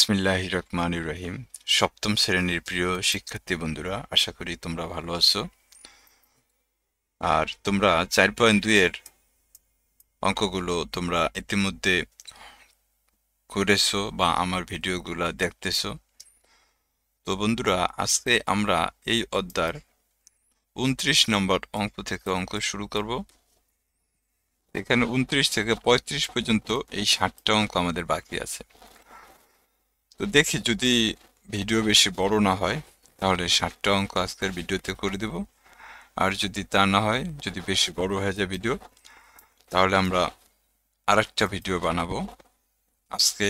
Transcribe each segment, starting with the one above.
বিসমিল্লাহির রহমানির রহিম। সপ্তম শ্রেণীর প্রিয় শিক্ষার্থী বন্ধুরা, আশা করি তোমরা ভালো আছো। আর তোমরা 4.2 এর অঙ্কগুলো তোমরা ইতিমধ্যে করেছো বা আমার ভিডিওগুলো দেখতেছো। তো বন্ধুরা, আজকে আমরা এই অধ্যায়ের 29 নম্বর অঙ্ক থেকে অঙ্ক শুরু করব। এখানে 29 থেকে 35 পর্যন্ত এই 60টা অঙ্ক আমাদের বাকি আছে। তো দেখি যদি ভিডিও বেশি বড় না হয় তাহলে 60টা অঙ্ক আজকের ভিডিওতে করে দেব। আর যদি তা না হয়, যদি বেশি বড় হয়ে যায় ভিডিও, তাহলে আমরা আরেকটা ভিডিও বানাবো। আজকে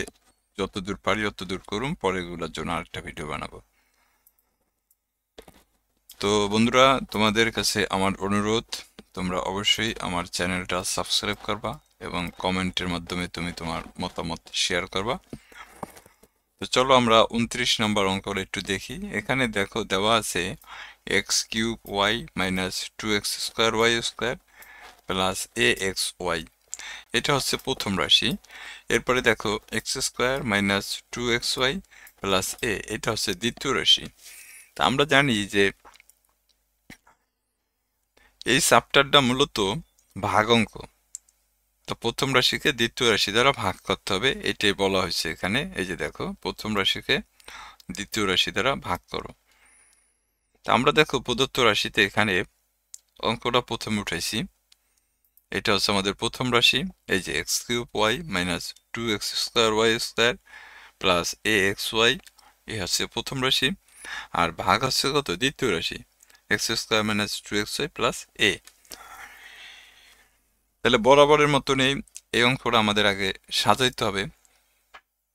যতদূর পারি ততদূর করুম, পরেগুলোর জন্য আরেকটা ভিডিও বানাবো। তো বন্ধুরা, তোমাদের কাছে আমার অনুরোধ, তোমরা অবশ্যই আমার চ্যানেলটা সাবস্ক্রাইব করবা এবং কমেন্টের মাধ্যমে তুমি তোমার মতামত শেয়ার করবা। তো চলো আমরা 29 নম্বর অঙ্কটা একটু দেখি। এখানে দেখো দেওয়া আছে x cube y minus 2x square y square plus a x y. এটা হচ্ছে প্রথম রাশি। এরপরে দেখো x square minus 2xy plus a, এটা হচ্ছে দ্বিতীয় রাশি। তা আমরা জানি যে এই চ্যাপ্টারটা মূলত ভাগ অঙ্ক। তো প্রথম রাশিকে দ্বিতীয় রাশি দ্বারা ভাগ করতে হবে, এটাই বলা হয়েছে এখানে। এই যে দেখো, প্রথম রাশিকে দ্বিতীয় রাশি দ্বারা ভাগ করো। তা আমরা দেখো প্রদত্ত রাশিতে এখানে অঙ্কটা প্রথমে উঠাইছি। এটা হচ্ছে আমাদের প্রথম রাশি। এই যে x cube y minus 2x square y square plus a x y, এ হচ্ছে প্রথম রাশি। আর ভাগ হচ্ছে কত? দ্বিতীয় রাশি, x square minus 2xy plus a. তাহলে বরাবরের মতনই এই অঙ্কটা আমাদের আগে সাজাইতে হবে।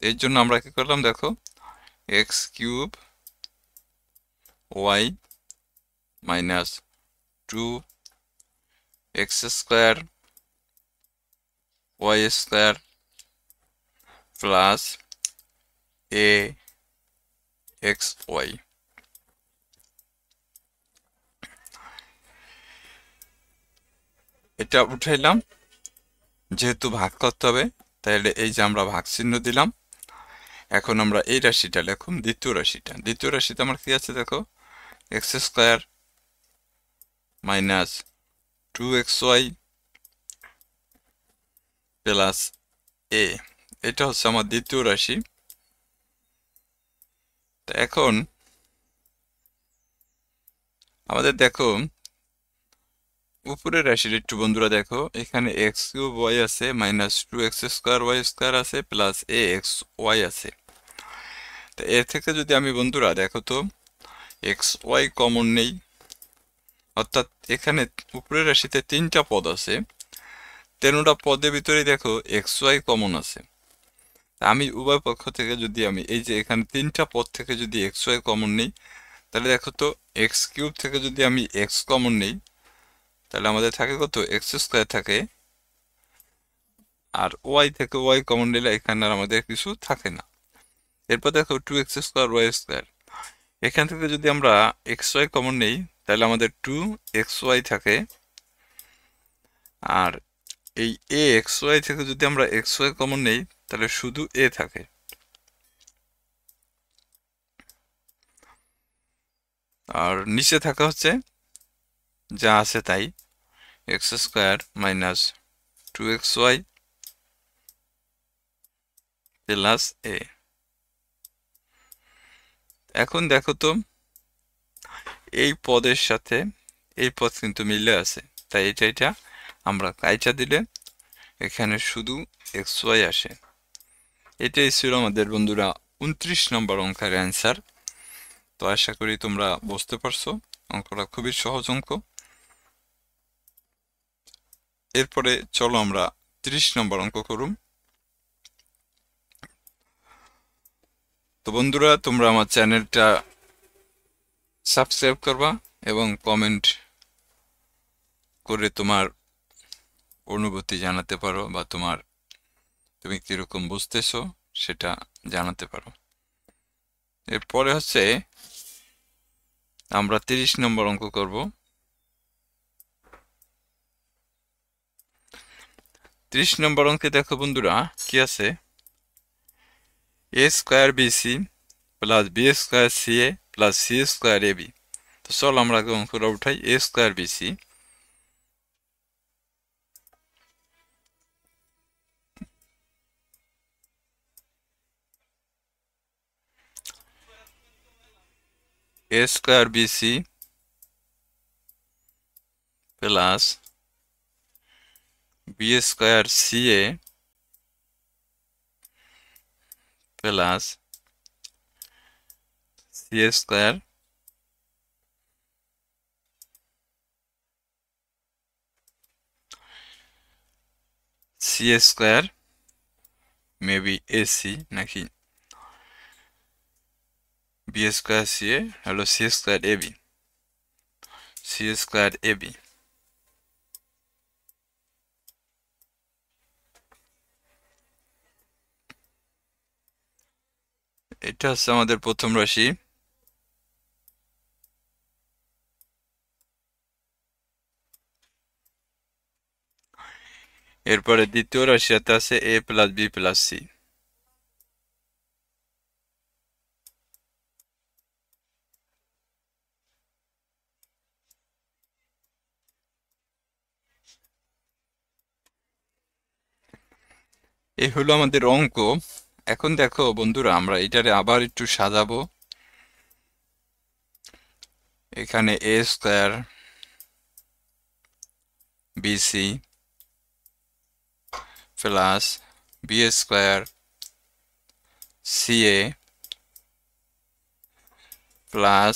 এর জন্য আমরা কি করলাম, দেখো x cube y minus 2x square y square plus a x y. এটা উঠাইলাম, যেহেতু ভাগ করতে হবে তাহলে এই যে আমরা ভাগ চিহ্ন দিলাম। এখন আমরা এই রাশিটা লিখুন, দ্বিতীয় রাশিটা। দ্বিতীয় রাশিতে আমার কি আছে দেখো, x square minus 2xy plus a, এটা হচ্ছে আমার দ্বিতীয় রাশি। তো এখন আমাদের দেখো উপরের রাশির একটু বন্ধুরা দেখো, এখানে এক্স কিউব ওয়াই আছে minus 2x square y square আছে প্লাস এ এক্স ওয়াই আছে। তো এর থেকে যদি আমি বন্ধুরা দেখো তো এক্স ওয়াই কমন নেই, অর্থাৎ এখানে উপরের রাশিতে 3টা পদ আছে, 13টা পদের ভিতরে দেখো এক্স ওয়াই কমন আছে। আমি উভয় পক্ষ থেকে যদি আমি এই যে এখানে 3টা পদ থেকে যদি এক্স ওয়াই কমন নেই, তাহলে দেখো তো এক্স কিউব থেকে যদি আমি এক্স কমন নেই, তাহলে আমাদের থাকে কত? এক্স স্কোয়ার থাকে। আর ওয়াই থেকে ওয়াই কমন নিলে এখানে আর আমাদের কিছু থাকে না। এরপর দেখো 2x স্কোয়ার ওয়াই স্কোয়ার, এখান থেকে যদি আমরা এক্স ওয়াই কমন নেই তাহলে আমাদের 2xy থাকে। আর এই এ এক্স ওয়াই থেকে যদি আমরা এক্স ওয়াই কমন নেই তাহলে শুধু এ থাকে। আর নিচে থাকা হচ্ছে যা আছে তাই, x square minus 2xy plus a. এখন দেখো তো এই পদের সাথে এই পদ কিন্তু মিলে আছে, তাই এটা আমরা কাইটা দিলে এখানে শুধু এক্স ওয়াই আসে। এটাই ছিল আমাদের বন্ধুরা 29 নম্বর অঙ্কের অ্যান্সার। তো আশা করি তোমরা বুঝতে পারছো, অঙ্কটা খুবই সহজ অঙ্ক। এরপরে চলো আমরা 30 নম্বর অঙ্ক করুম। তো বন্ধুরা, তোমরা আমার চ্যানেলটা সাবস্ক্রাইব করবা এবং কমেন্ট করে তোমার অনুভূতি জানাতে পারো বা তুমি কিরকম বুঝতেছো সেটা জানাতে পারো। এরপরে হচ্ছে আমরা 30 নম্বর অঙ্ক করব। 30 নম্বর অঙ্কে দেখো বন্ধুরা কি আছে, a square bc plus b square ca plus c square ab. তো চল আমরা আগে অঙ্কটা উঠাই। A square bc a square bc plus b square ca plus c square c square maybe ac নাকি বি স্কোয়ার সিএ হলো c square ab, c square ab. এটা হচ্ছে আমাদের প্রথম রাশি। এরপরে দ্বিতীয় রাশিয়াতে আছে a plus b plus c. এই হলো আমাদের অঙ্ক। এখন দেখো বন্ধুরা, আমরা এটারে আবার একটু সাজাবো। এখানে a square bc plus b square ca plus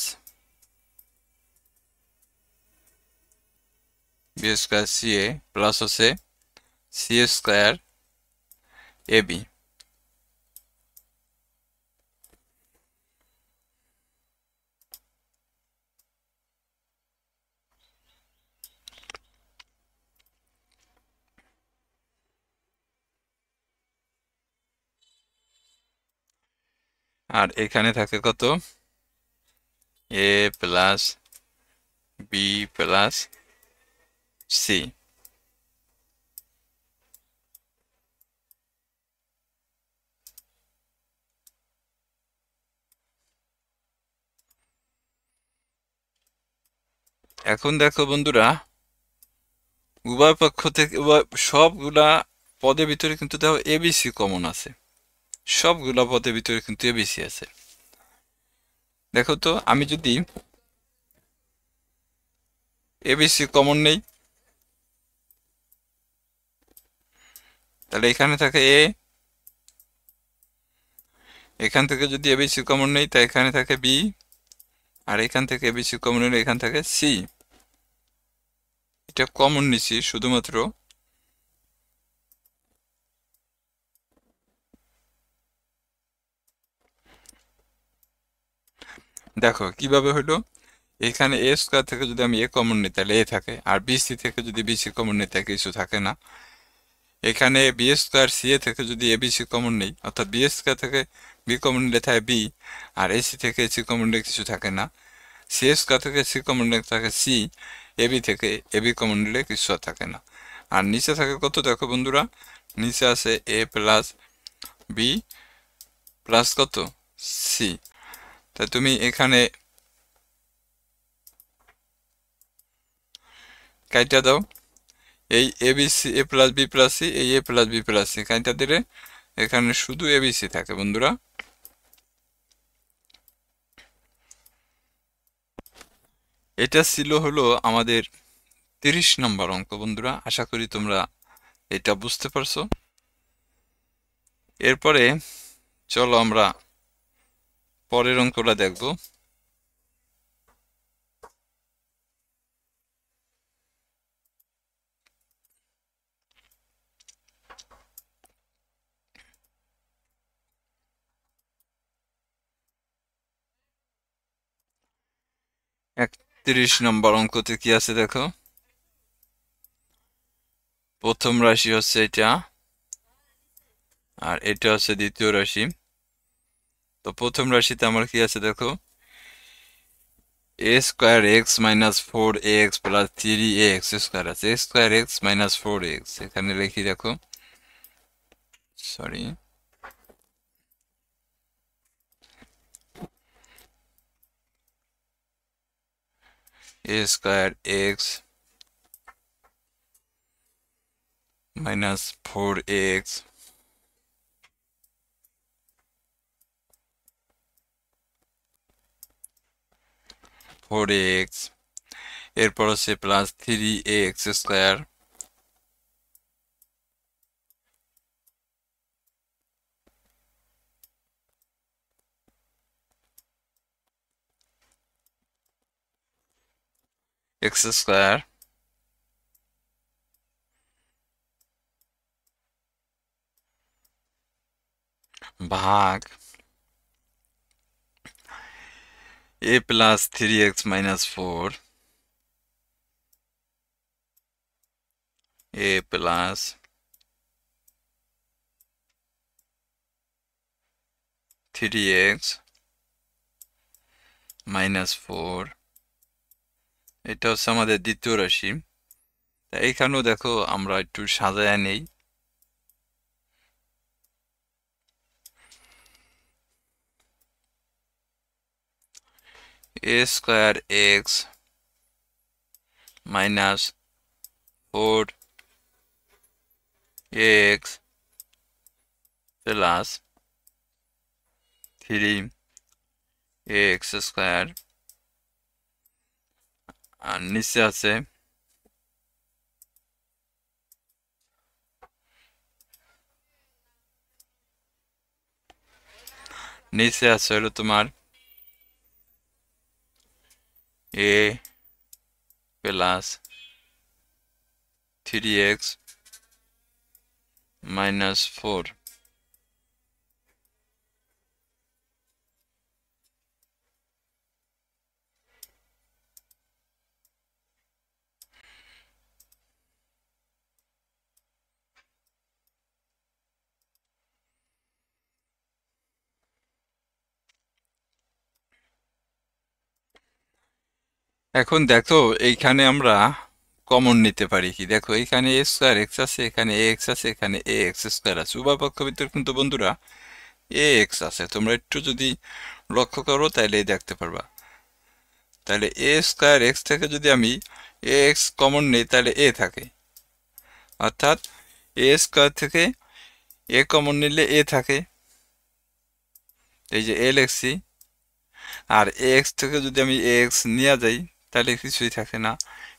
b square ca plus হচ্ছে সি স্কোয়ার এবি। আর এখানে থাকে কত? A plus b plus c. এখন দেখো বন্ধুরা, উভয় পক্ষ থেকে সবগুলা পদের ভিতরে কিন্তু দেখো এবিসি কমন আছে। সবগুলা পদের ভিতরে কিন্তু এবিসি আছে। দেখো তো, আমি যদি এবিসি কমন নেই, তাহলে এখানে থাকে এ, এখান থেকে যদি এবিসি কমন নেই তা এখানে থাকে বি, আর এখান থেকে এবিসি কমন নিলে এখান থেকে সি। এটা কমন নিছি শুধুমাত্র। দেখো কিভাবে হলো, এখানে এ স্কোয়ার থেকে যদি আমি এ কমন নিই তাহলে এ থাকে, আর বিসি থেকে যদি বিসি কমন নিই তাহলে কিছু থাকে না। এখানে বি স্কোয়ার সি এ থেকে যদি এবিসি কমন নেই, অর্থাৎ বি স্কোয়ার থেকে বি কমন নিলে থাকে বি, আর এসি থেকে এসি কমন নিলে কিছু থাকে না। সি স্কোয়ার থেকে সি কমন নিলে থাকে সি, এবি থেকে এবি কমন নিলে কিছু আর থাকে না। আর নিচে থাকে কত দেখো বন্ধুরা, নিচে আছে এ প্লাস বি প্লাস কত সি। তা তুমি এখানে কাইটা দাও, এই এবিসি এ প্লাস বি প্লাস সি, এই এ প্লাস বি প্লাস সি কাইটা দিলে এখানে শুধু এবিসি থাকে বন্ধুরা। এটা ছিল হলো আমাদের 30 নম্বর অঙ্ক বন্ধুরা। আশা করি তোমরা এটা বুঝতে পারছো। এরপরে চলো আমরা পরের অঙ্কটা দেখব। একত্রিশ নম্বর অঙ্কতে কি আছে দেখো। প্রথম রাশি হচ্ছে এটা, আর এটা হচ্ছে দ্বিতীয় রাশি। তো প্রথম রাশিতে আমার কি আছে দেখো, a square x minus 4x plus 3x square আছে। A square x minus 4x এখানে লিখি দেখো, sorry, a square x minus 4x এরপর হচ্ছে plus 3x square x square ভাগ a plus 3x minus 4 a plus 3x minus 4 এটা হচ্ছে আমাদের দ্বিতীয় রাশি। এইখানেও দেখো আমরা একটু সাজায় নেই। a square x minus 4x plus 3x square আর নিচে আছে হলো তোমার a plus 3x minus 4 এখন দেখো এইখানে আমরা কমন নিতে পারি কি, দেখো এখানে a স্কয়ার x আছে, এখানে ax আছে, এখানে ax স্কয়ার আছে, উভয় পক্ষ ভিতর কিন্তু বন্ধুরা ax আছে। তোমরা একটু যদি লক্ষ্য করো তাহলে দেখতে পারবা। তাহলে a স্কয়ার x থেকে যদি আমি ax কমন নেই তাহলে a থাকে, অর্থাৎ a স্কয়ার থেকে a কমন নিলে a থাকে, এই যে a লিখছি। আর ax থেকে যদি আমি ax নিয়ে যাই তাহলে কিছুই থাকে না।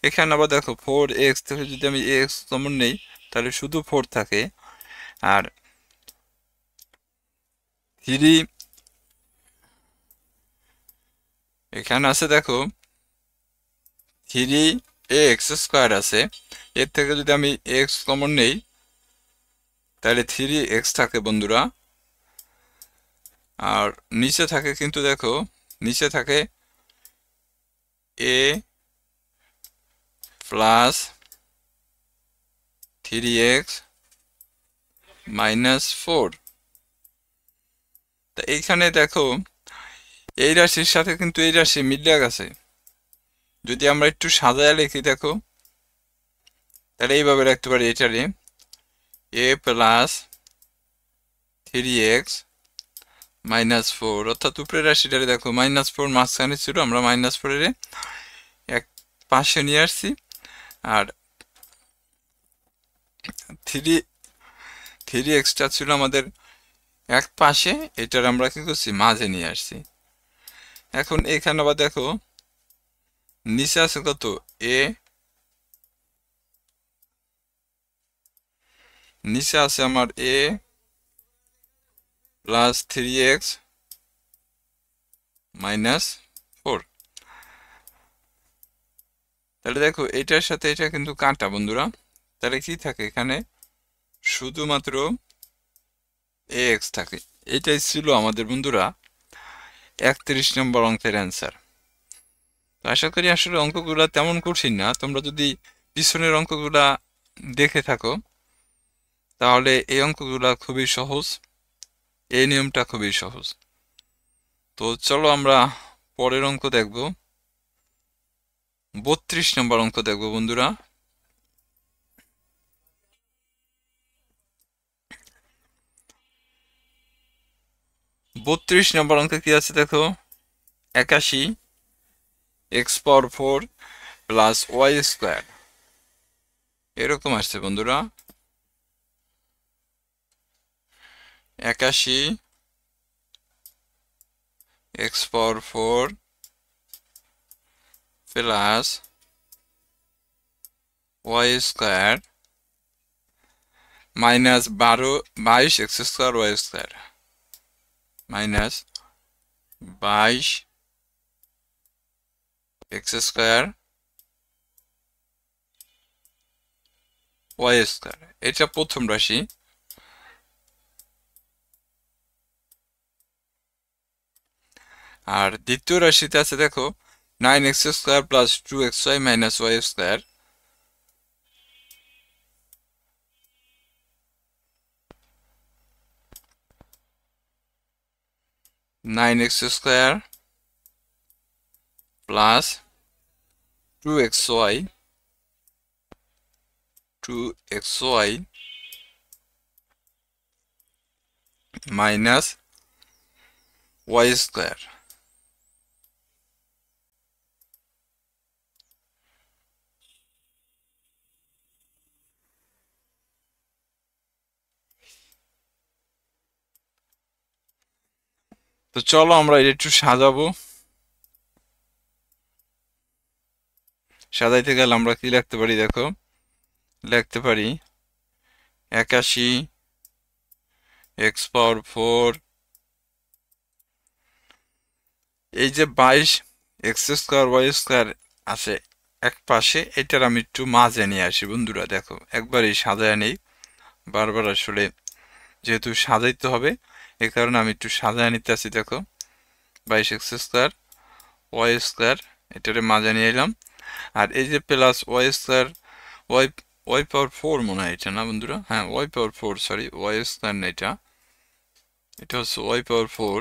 এখানে আবার দেখো 4x থেকে যদি আমি x কমন নেই তাহলে শুধু 4 থাকে। আর 3 এখানে আছে দেখো 3ax স্কয়ার আছে, এর থেকে যদি আমি x কমন নেই তাহলে 3x থাকে বন্ধুরা। আর নিচে থাকে কিন্তু দেখো নিচে থাকে a প্লাস 3x মাইনাস 4। তা এইখানে দেখো এই রাশির সাথে কিন্তু এই রাশি মিলে গেছে। যদি আমরা একটু সাজায় লিখি দেখো তাহলে এইভাবে রাখতে পারি, এটারে a প্লাস 3x মাইনাস 4, অর্থাৎ উপরের রাশিটারে দেখো মাইনাস 4 মাঝখানে ছিল, আমরা মাইনাস 4 এর এক পাশে নিয়ে আসছি। আর 3xটা ছিল আমাদের এক পাশে, এটার আমরা কি করছি মাঝে নিয়ে আসছি। এখন এখানে আবার দেখো নিচে আছে কত a, নিচে আছে আমার a প্লাস 3x মাইনাস 4। তাহলে দেখো এটার সাথে এটা কিন্তু কাটা বন্ধুরা, তাহলে কি থাকে এখানে শুধুমাত্র ax থাকে। এটাই ছিল আমাদের বন্ধুরা 31 নম্বর অঙ্কের অ্যান্সার। আশা করি আসলে অঙ্কগুলা তেমন কঠিন না, তোমরা যদি পিছনের অঙ্কগুলা দেখে থাকো তাহলে এই অঙ্কগুলা খুবই সহজ, এই নিয়মটা খুবই সহজ। তো চলো আমরা পরের অঙ্ক দেখব, 32 নম্বর অঙ্ক দেখব বন্ধুরা। বত্রিশ নম্বর অঙ্কে কি আছে দেখো 81 x power 4 plus y square এরকম আসছে বন্ধুরা 81 x power 4 plus y square minus 22 x square y square minus 22 x square y square এটা প্রথম রাশি আর দ্বিতীয় রাশিতে আছে দেখো 9x square plus 2xy minus y square 9x square plus 2xy minus y square তো চলো আমরা এটা একটু সাজাবো সাজাইতে গেলে আমরা কি লিখতে পারি দেখো লিখতে পারি 81 এক্স পাওয়ার 4 এই যে 22 এক্স স্কোয়ার ওয়াই স্কোয়ার আছে এক পাশে এটার আমি একটু মাঝে নিয়ে আসি বন্ধুরা দেখো একবারই সাজায় নেই বারবার আসলে যেহেতু সাজাইতে হবে এই কারণে আমি একটু সাজায় নিতে আসি দেখো 22 এক্স স্কোয়ার ওয়াই স্কোয়ার এটারে মাঝে নিয়ে এলাম আর এই যে plus y square y y power 4 মনে হয় এটা না বন্ধুরা হ্যাঁ y power 4 sorry y square না এটা হচ্ছে ওয়াই পাওয়ার 4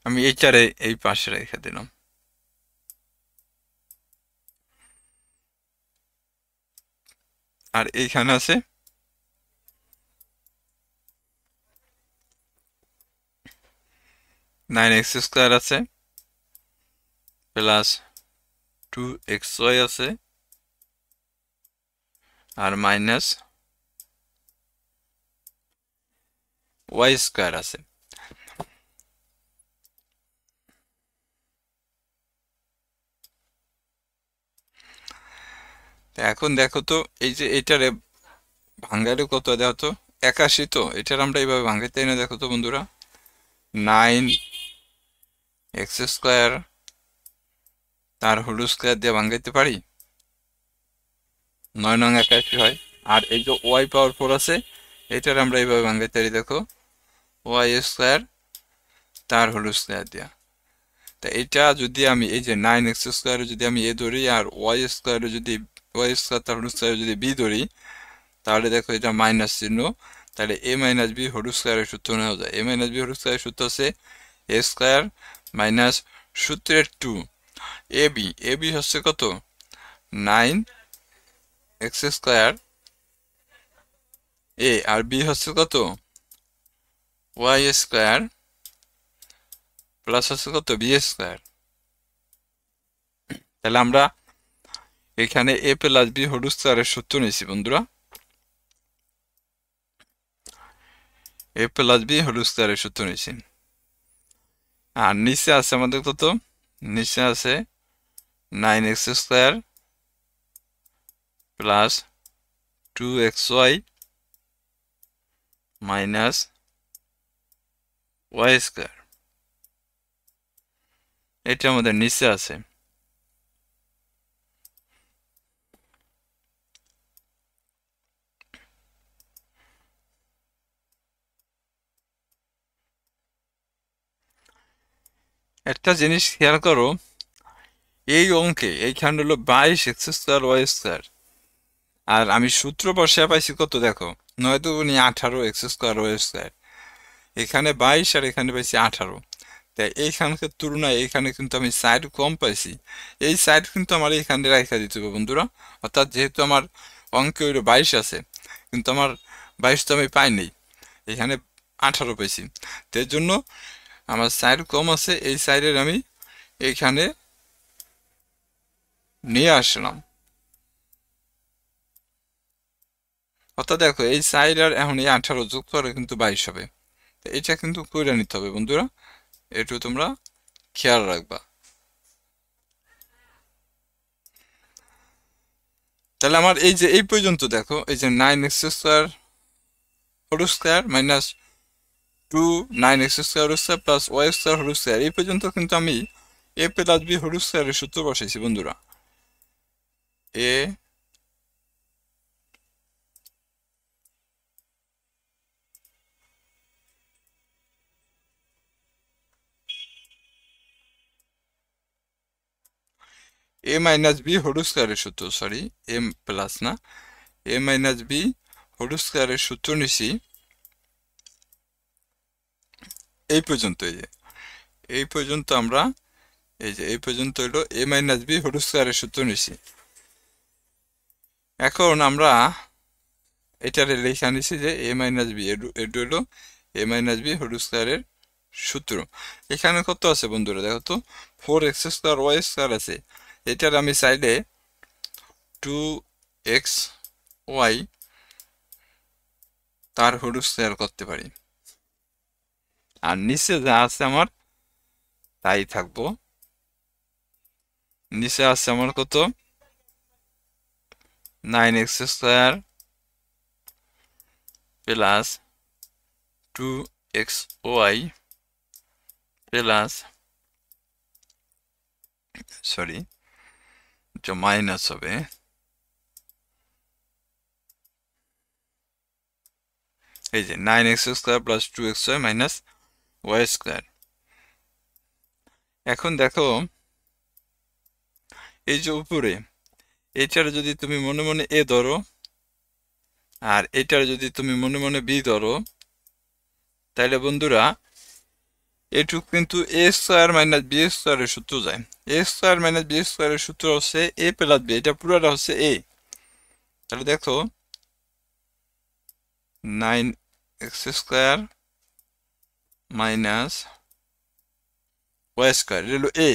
আমি এইটারে এই পাশে রেখে দিলাম আর এইখানে আছে 9x স্কোয়ার আছে প্লাস 2xy আছে আর মাইনাস ওয়াই স্কোয়ার আছে এখন দেখো তো এই যে এটারে ভাঙ্গালে কত দেখো তো 81 তো এটার আমরা এইভাবে ভাঙাইতে না দেখো তো বন্ধুরা 9x স্কোয়ার তার হোল স্কোয়ার দিয়ে ভাঙাইতে পারি 9 নং 81 হয় আর এই যে ওয়াই পাওয়ার 4 আছে এটার আমরা এইভাবে ভাঙাইতে পারি দেখো ওয়াই স্কোয়ার তার হোল স্কোয়ার দিয়া তা এটা যদি আমি এই যে 9x স্কোয়ার যদি আমি এ ধরি আর ওয়াই স্কোয়ার যদি ওয়াই স্কোয়ার তার হোল স্কোয়ার যদি বি ধরি তাহলে দেখো এটা মাইনাস চিহ্ন তাহলে এ মাইনাস বি হোল স্কোয়ারের সূত্র নেওয়া যায় এ মাইনাস বি হোল স্কোয়ারের সূত্র হচ্ছে এ স্কোয়ার মাইনাস সূত্রের 2 এ বি হচ্ছে কত 9x স্কোয়ার এ আর বি হচ্ছে কত ওয়াই স্কোয়ার প্লাস হচ্ছে কত বি স্কোয়ার তাহলে আমরা এখানে এ প্লাস বি হোল স্কোয়ারের সূত্র নিয়েছি বন্ধুরা এ প্লাস বি হোল স্কোয়ারের সূত্র নিয়েছি আর নিচে আছে আমাদের কত নিচে আছে 9x square plus 2xy minus y square এটা আমাদের নিচে আছে একটা জিনিস খেয়াল করো এই অঙ্কে এইখানে হলো 22x স্কোয়ার ওয়াই স্কোয়ার আর আমি সূত্র বসে পাইছি কত দেখো 9 দুগুণে 18 এক্স স্কোয়ার ওয়াই স্কোয়ার এখানে 22 আর এখানে পাইছি 18 তাই এইখানকার তুলনায় এখানে কিন্তু আমি সাইড কম পাইছি এই সাইড কিন্তু আমার এইখানে রেখা দিতে হবে বন্ধুরা অর্থাৎ যেহেতু আমার অঙ্কে ওই 22 আছে কিন্তু আমার 22 তো আমি পাইনি এখানে 18 পাইছি তো এর জন্য আমার সাইড কম আছে, এই সাইডের আমি এইখানে নিয়ে আসলাম। অর্থাৎ দেখো এই সাইড আর এখন এই 18 যোগ করে কিন্তু 22 হবে। এটা কিন্তু কইরা নিতে হবে বন্ধুরা, একটু তোমরা খেয়াল রাখবা। তাহলে আমার এই যে এই পর্যন্ত দেখো, এই যে 9x² whole square minus 2 9x² whole square plus y² whole square, এই পর্যন্ত কিন্তু আমি a প্লাস b হোল স্কয়ারের সূত্র বসাইছি বন্ধুরা। a মাইনাস b হোল স্কয়ারের সূত্র, সরি a প্লাস না, a মাইনাস b হোল স্কয়ারের সূত্র নিছি এই পর্যন্ত। এই পর্যন্ত আমরা এই পর্যন্ত হলো a মাইনাস b হোল স্কয়ারের সূত্র নিছি। এখন আমরা এটারে লেখা নিছি যে a মাইনাস b, এটা হলো a মাইনাস b হোল স্কয়ারের সূত্র। এখানে কত আছে বন্ধুরা দেখো তো, 4x² y² আছে। এটার আমি চাইলে 2xy তার হোল স্কয়ার করতে পারি, আর নিচে যা আছে আমার তাই থাকবো। নিচে আছে আমার কত, 9x² plus 2xy plus, sorry এটা মাইনাস হবে, এই যে 9x² plus 2xy minus y²। এখন দেখো এই যে উপরে এটার যদি তুমি মনে মনে a ধরো, আর এটার যদি তুমি মনে মনে b ধরো, তাহলে বন্ধুরা এটুক কিন্তু a² মাইনাস b² এর সূত্র যায়। a² মাইনাস b² এর সূত্র হচ্ছে a প্লাস b, এটা পুরোটা হচ্ছে a। তাহলে দেখো 9x² মাইনাস y² এটা হলো a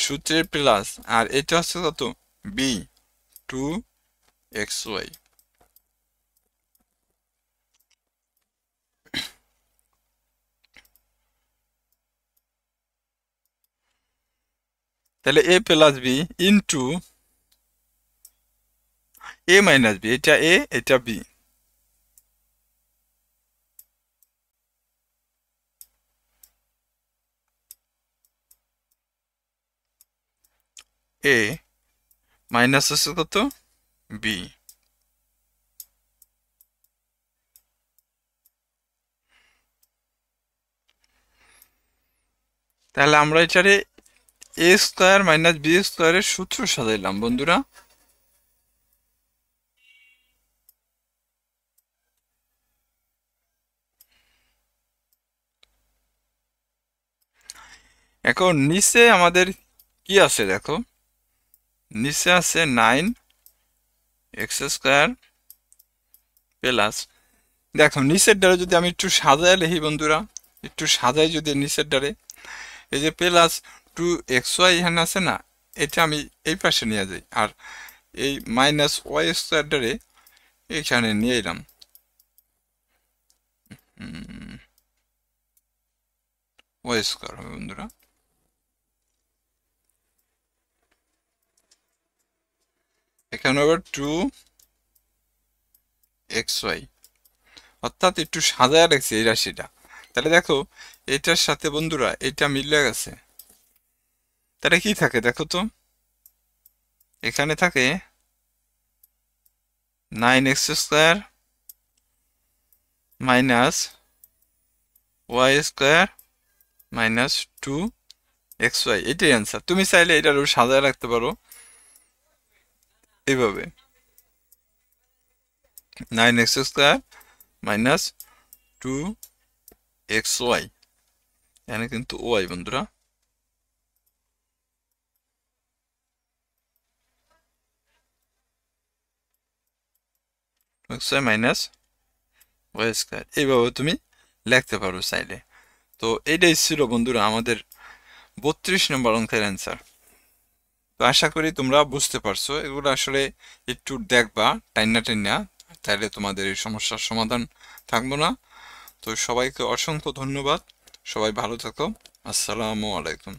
সূত্রের প্লাস, আর এটা হচ্ছে কত b 2xy। তাহলে a plus b into a minus b, এটা a এটা b, a মাইনাস হচ্ছে কত b। তাহলে আমরা এটারে a² মাইনাস b² এর সূত্র সাজাইলাম বন্ধুরা। এখন নিচে আমাদের কি আছে দেখো, নিচে আছে 9x² প্লাস, দেখো নিচের ডারে যদি আমি একটু সাজায় লিখি বন্ধুরা, একটু সাজাই যদি নিচের ডারে, এই যে প্লাস 2xy এখানে আছে না, এটা আমি এই পাশে নিয়ে যাই, আর এই মাইনাস y² ডারে এখানে নিয়ে এলাম। y² হবে বন্ধুরা। এখানে আবার 2xy, অর্থাৎ একটু সাজায় রাখছি এই রাশিটা। তাহলে দেখো এটার সাথে বন্ধুরা এটা মিলে গেছে। তাহলে কি থাকে দেখো তো, এখানে থাকে 9x² minus y² minus 2xy, এটাই অ্যান্সার। তুমি চাইলে এটারও সাজায় রাখতে পারো এইভাবে, 9x² মাইনাস 2xy, এখানে কিন্তু y বন্ধুরা। xy মাইনাস y², এইভাবে তুমি লিখতে পারো চাইলে। তো এটাই ছিল বন্ধুরা আমাদের 32 নম্বর অঙ্কের অ্যান্সার। তো আশা করি তোমরা বুঝতে পারছো, এগুলো আসলে একটু দেখবা টাইনা টাইনা, তাহলে তোমাদের এই সমস্যার সমাধান থাকবো না। তো সবাইকে অসংখ্য ধন্যবাদ, সবাই ভালো থাকো, আসসালামু আলাইকুম।